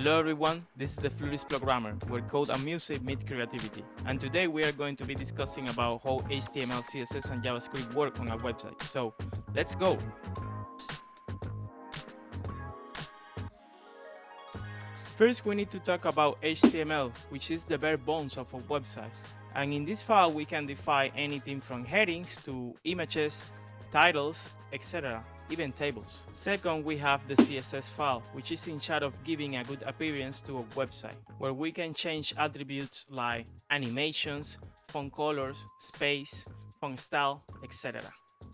Hello everyone, this is the Fluidist Programmer, where code and music meet creativity. And today we are going to be discussing about how HTML, CSS, and JavaScript work on a website. So let's go! First, we need to talk about HTML, which is the bare bones of a website. And in this file, we can define anything from headings to images, titles, etc., even tables. Second, we have the CSS file, which is in charge of giving a good appearance to a website, where we can change attributes like animations, font colors, space, font style, etc.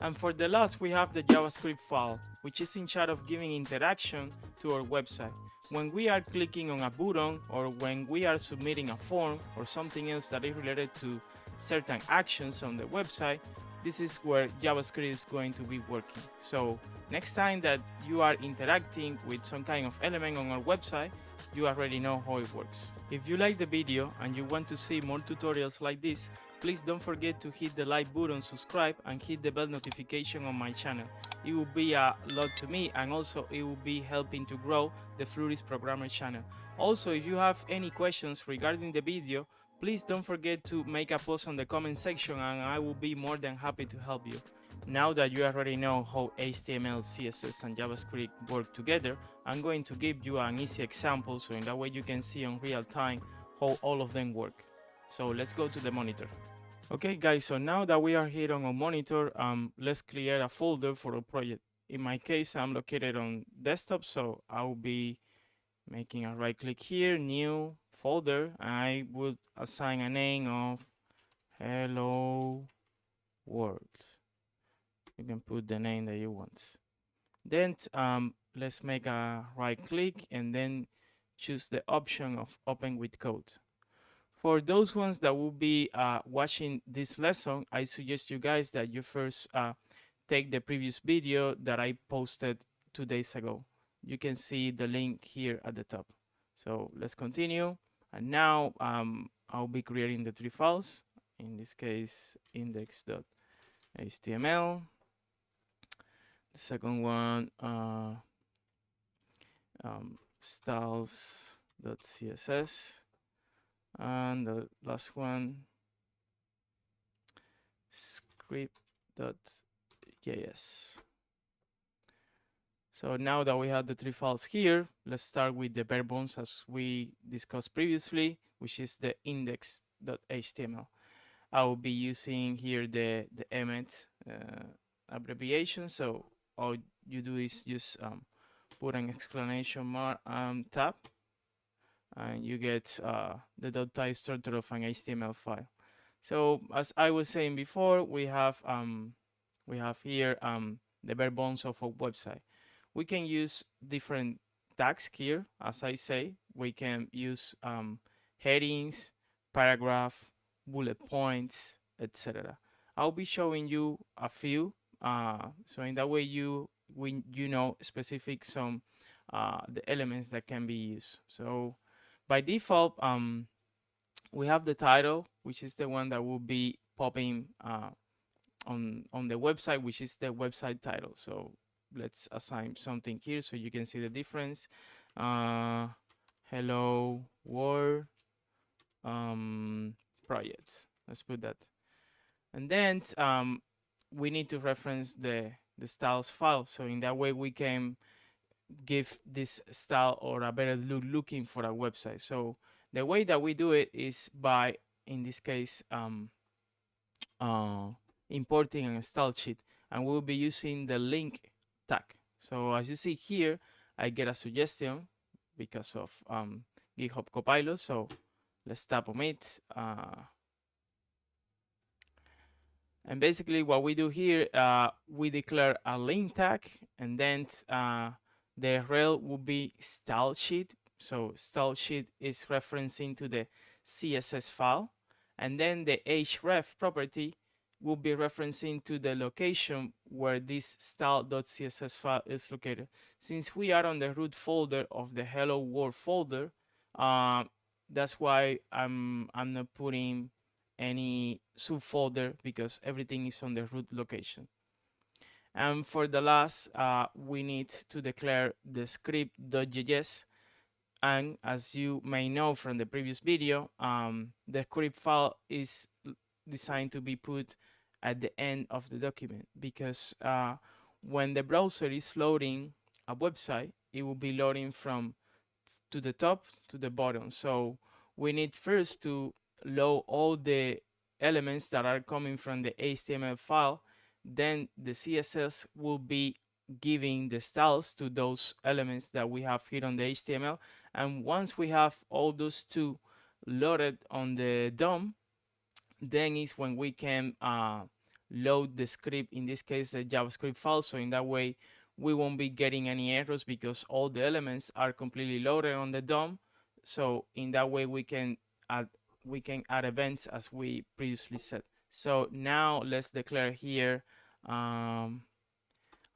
And for the last, we have the JavaScript file, which is in charge of giving interaction to our website. When we are clicking on a button or when we are submitting a form or something else that is related to certain actions on the website, this is where JavaScript is going to be working. So next time that you are interacting with some kind of element on our website, you already know how it works. If you like the video and you want to see more tutorials like this, please don't forget to hit the like button, subscribe, and hit the bell notification on my channel. It will be a lot to me, and also it will be helping to grow the Fluidist Programmer channel. Also, if you have any questions regarding the video, please don't forget to make a post on the comment section and I will be more than happy to help you. Now that you already know how HTML, CSS, and JavaScript work together, I'm going to give you an easy example so in that way you can see in real time how all of them work. So let's go to the monitor. Okay guys, so now that we are here on our monitor, let's create a folder for a project. In my case, I'm located on desktop, so I'll be making a right click here, new folder. I would assign a name of Hello World. You can put the name that you want. Then let's make a right click and then choose the option of Open with Code. For those ones that will be watching this lesson, I suggest you guys that you first take the previous video that I posted 2 days ago. You can see the link here at the top. So let's continue. And now I'll be creating the 3 files. In this case, index.html. The second one, styles.css. And the last one, script.js. So now that we have the 3 files here, let's start with the bare bones as we discussed previously, which is the index.html. I will be using here the Emmet abbreviation. So all you do is just put an exclamation mark tab, and you get the .type structure of an HTML file. So as I was saying before, we have here the bare bones of a website. We can use different tags here. As I say, we can use headings, paragraph, bullet points, etc. I'll be showing you a few, so in that way you know specific some the elements that can be used. So by default, we have the title, which is the one that will be popping on the website, which is the website title. So let's assign something here so you can see the difference. Hello World project. Let's put that. And then we need to reference the styles file. So in that way we can give this style or a better look looking for a website. So the way that we do it is by, in this case, importing a style sheet, and we'll be using the link tag. So as you see here, I get a suggestion because of Github Copilot. So let's tap on it. And basically what we do here, we declare a link tag, and then the rel will be style sheet. So style sheet is referencing to the CSS file, and then the href property will be referencing to the location where this style.css file is located. Since we are on the root folder of the Hello World folder, that's why I'm not putting any subfolder, because everything is on the root location. And for the last, we need to declare the script.js And as you may know from the previous video, the script file is designed to be put at the end of the document because when the browser is loading a website, it will be loading from to the top to the bottom. So we need first to load all the elements that are coming from the HTML file. Then the CSS will be giving the styles to those elements that we have here on the HTML. And once we have all those two loaded on the DOM, then is when we can load the script, in this case the JavaScript file. So in that way we won't be getting any errors because all the elements are completely loaded on the DOM. So in that way add we can add events as we previously said. So now let's declare here a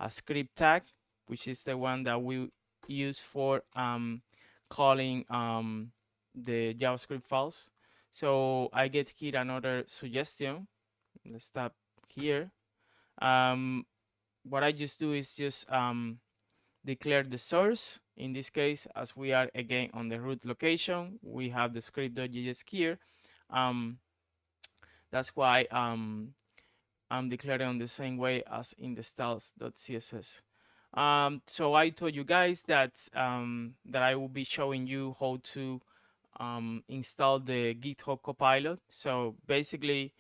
script tag, which is the one that we use for calling the JavaScript files. So I get here another suggestion. Let's stop here. What I just do is just declare the source. In this case, as we are again on the root location, we have the script.js here. That's why I'm declaring on the same way as in the styles.css. So I told you guys that that I will be showing you how to install the GitHub Copilot. So basically,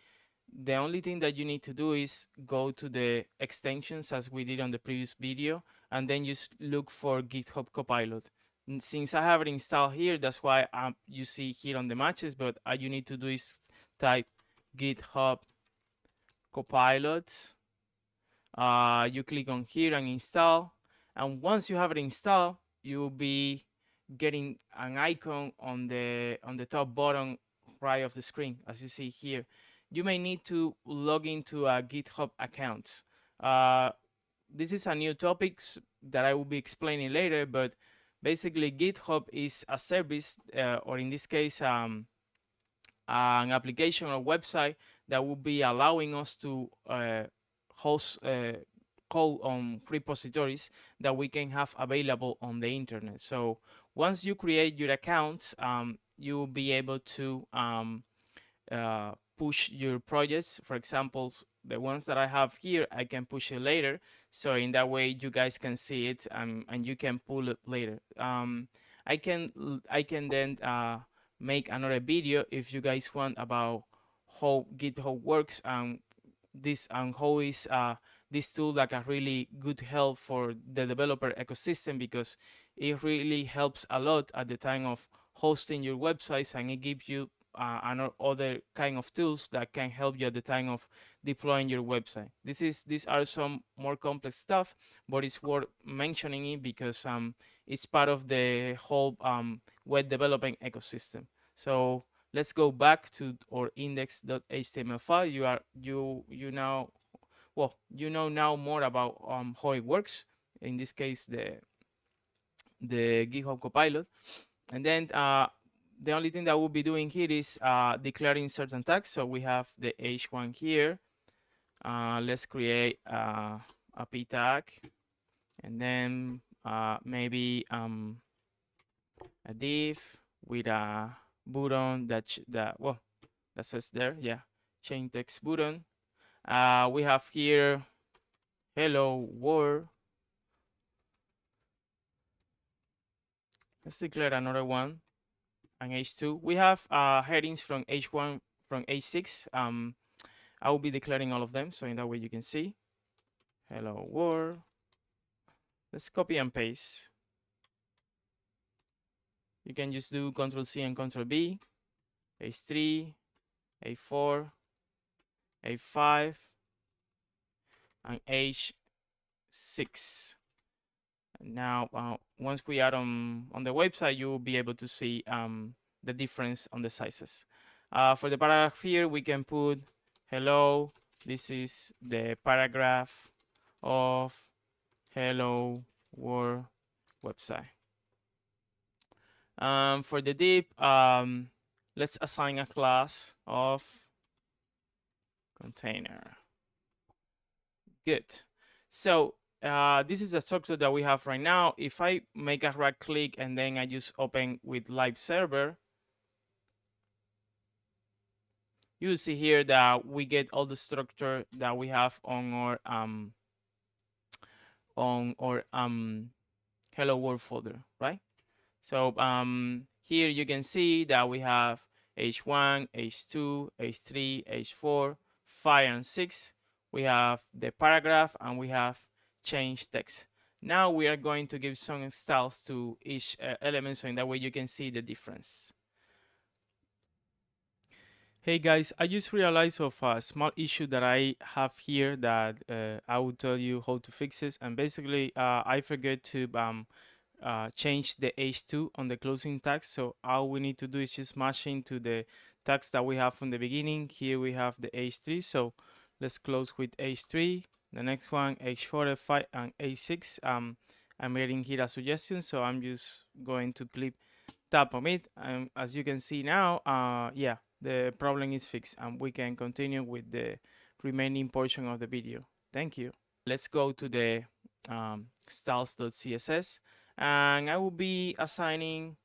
the only thing that you need to do is go to the extensions as we did on the previous video, and then just look for GitHub Copilot. And since I have it installed here, that's why you see here on the matches, but all you need to do is type GitHub Copilot. You click on here and install, and once you have it installed, you'll be getting an icon on the top bottom right of the screen, as you see here. You may need to log into a GitHub account. This is a new topic that I will be explaining later, but basically GitHub is a service, or in this case, an application or website that will be allowing us to host code on repositories that we can have available on the internet. So once you create your account, you will be able to push your projects. For example, the ones that I have here, I can push it later. So in that way, you guys can see it and you can pull it later. I can then make another video if you guys want about how GitHub works and how is this tool like a really good help for the developer ecosystem, because it really helps a lot at the time of hosting your websites, and it gives you other kind of tools that can help you at the time of deploying your website. These are some more complex stuff, but it's worth mentioning it because it's part of the whole web development ecosystem. So let's go back to our index.html file. You now, well, you know now more about how it works. In this case, the GitHub Copilot, and then the only thing that we'll be doing here is declaring certain tags. So we have the h1 here. Let's create a p tag, and then maybe a div with a button that says there, yeah, change text button. We have here hello world. Let's declare another one, and h2. We have headings from h1 from h6. I will be declaring all of them, so in that way you can see hello world. Let's copy and paste. You can just do Ctrl+C and Ctrl+V, h3, h4, h5, and h6. Now, once we are on the website, you will be able to see the difference on the sizes. For the paragraph here, we can put hello. This is the paragraph of hello world website. For the div, let's assign a class of container. Good. So this is the structure that we have right now. If I make a right click and then I just open with live server, you see here that we get all the structure that we have on our hello world folder, right? So here you can see that we have H1, H2, H3, H4, 5, and 6. We have the paragraph and we have change text. Now we are going to give some styles to each element so in that way you can see the difference. Hey guys, I just realized of a small issue that I have here that I will tell you how to fix it. And basically, I forget to change the H2 on the closing tags. So all we need to do is just match into the tags that we have from the beginning. Here we have the H3. So let's close with H3. The next one, H4, F5, and H6. I'm getting here a suggestion, so I'm just going to tap on it. And as you can see now, yeah, the problem is fixed and we can continue with the remaining portion of the video. Thank you. Let's go to the styles.css and I will be assigning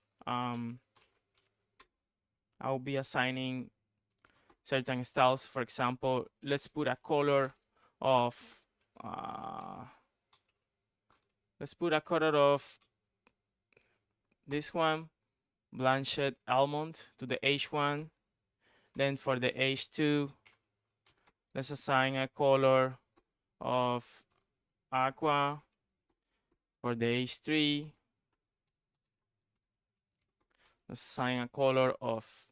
certain styles. For example, let's put a color of this one, Blanchet Almond, to the H1. Then for the H2, let's assign a color of aqua. For the H3, let's assign a color of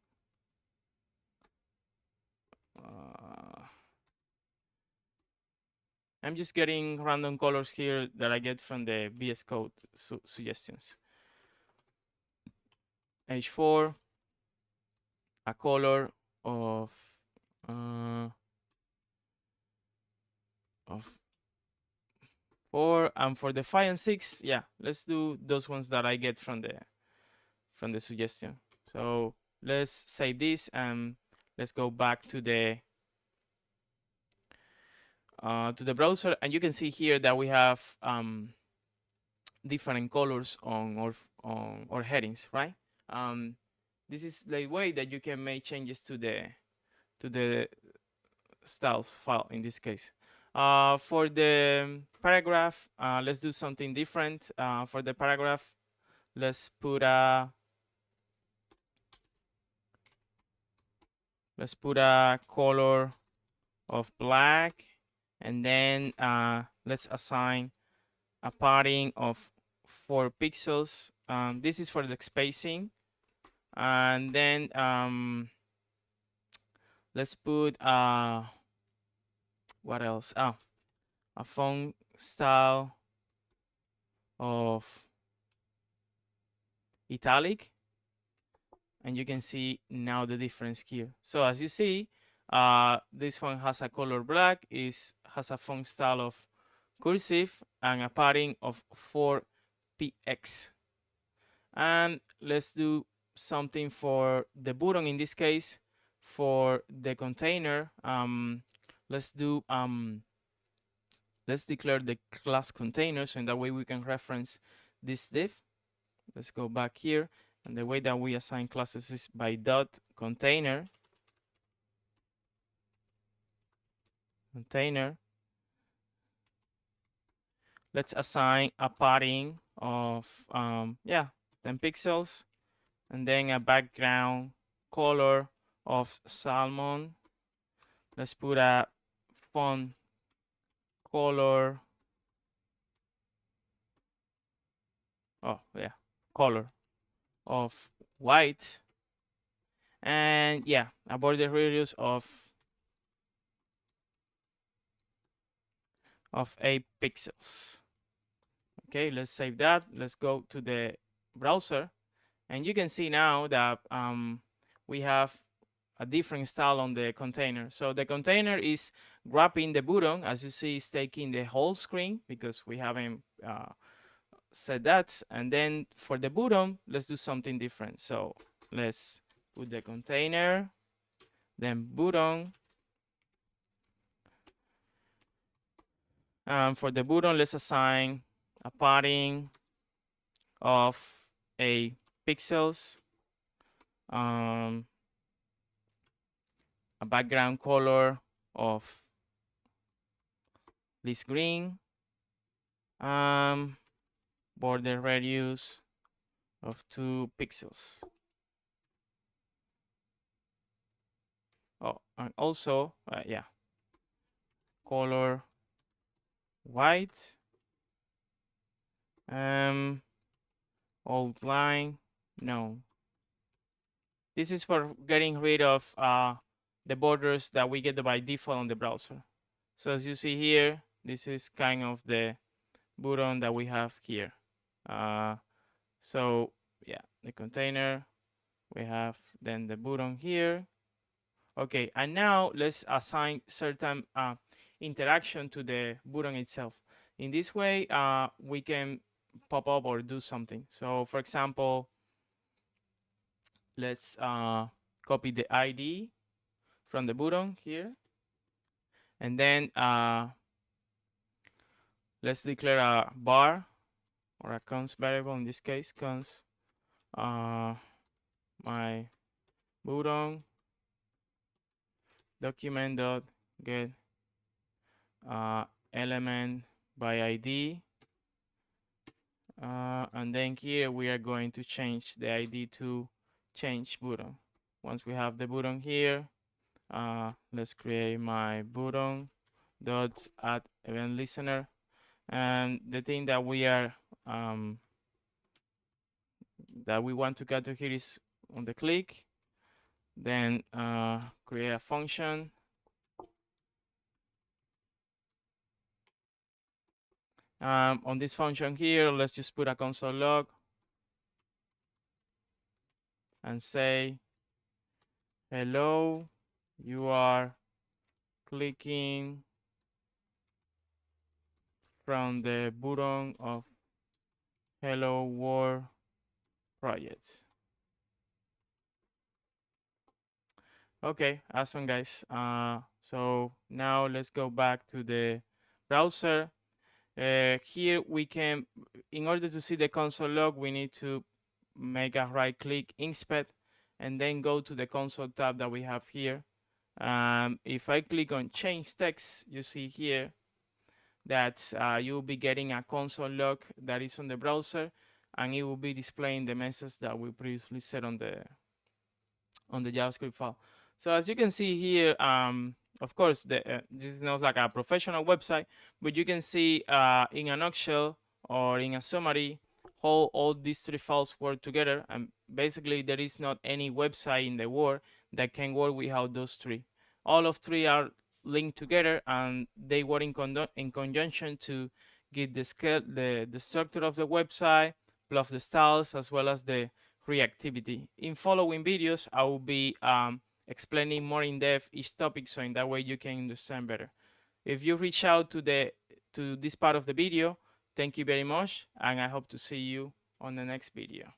I'm just getting random colors here that I get from the VS Code suggestions. H4, a color of 4, and for the 5 and 6, yeah, let's do those ones that I get from the suggestion. So let's save this and let's go back to the browser, and you can see here that we have different colors on our headings, right? This is the way that you can make changes to the styles file in this case. For the paragraph, let's do something different. For the paragraph, let's put a color of black, and then let's assign a padding of 4 pixels. This is for the spacing, and then let's put what else? A font style of italic, and you can see now the difference here. So as you see, this one has a color black, has a font style of cursive, and a padding of 4px. And let's do something for the button in this case. For the container, let's declare the class container, so in that way we can reference this div. Let's go back here, and the way that we assign classes is by dot container. Let's assign a padding of 10 pixels, and then a background color of salmon. Let's put a font color color of white, and a border radius of 8 pixels. Okay, let's save that. Let's go to the browser, and you can see now that we have a different style on the container. So the container is grabbing the button. As you see, it's taking the whole screen because we haven't set that. And then for the button, let's do something different. So let's put the container, then button, For the button, let's assign a padding of a pixels, a background color of this green, border radius of 2 pixels. Oh, and also, color white, outline, no. This is for getting rid of the borders that we get by default on the browser. So as you see here, this is kind of the button that we have here. So yeah, the container, we have then the button here. Okay, and now let's assign certain interaction to the button itself. In this way, we can pop up or do something. So for example, let's copy the ID from the button here. And then let's declare a var or a const variable, in this case, const my button document dot get element by ID. And then here we are going to change the ID to change button. Once we have the button here, let's create my button dot add event listener. And the thing that we are that we want to get to here is on the click, then create a function. On this function here, let's just put a console log and say, hello, you are clicking from the button of Hello World project. Okay, awesome guys. So now let's go back to the browser. Here we can, in order to see the console log, we need to make a right click, inspect, and then go to the console tab that we have here. If I click on change text, you see here that you'll be getting a console log that is on the browser, and it will be displaying the message that we previously set on the JavaScript file. So as you can see here, of course, this is not like a professional website, but you can see in a nutshell or in a summary how all these 3 files work together. And basically, there is not any website in the world that can work without those 3. All of 3 are linked together, and they work in conjunction to get the scale, the structure of the website, plus the styles, as well as the reactivity. In following videos, I will be explaining more in depth each topic, so in that way you can understand better. If you reach out to this part of the video, thank you very much, and I hope to see you on the next video.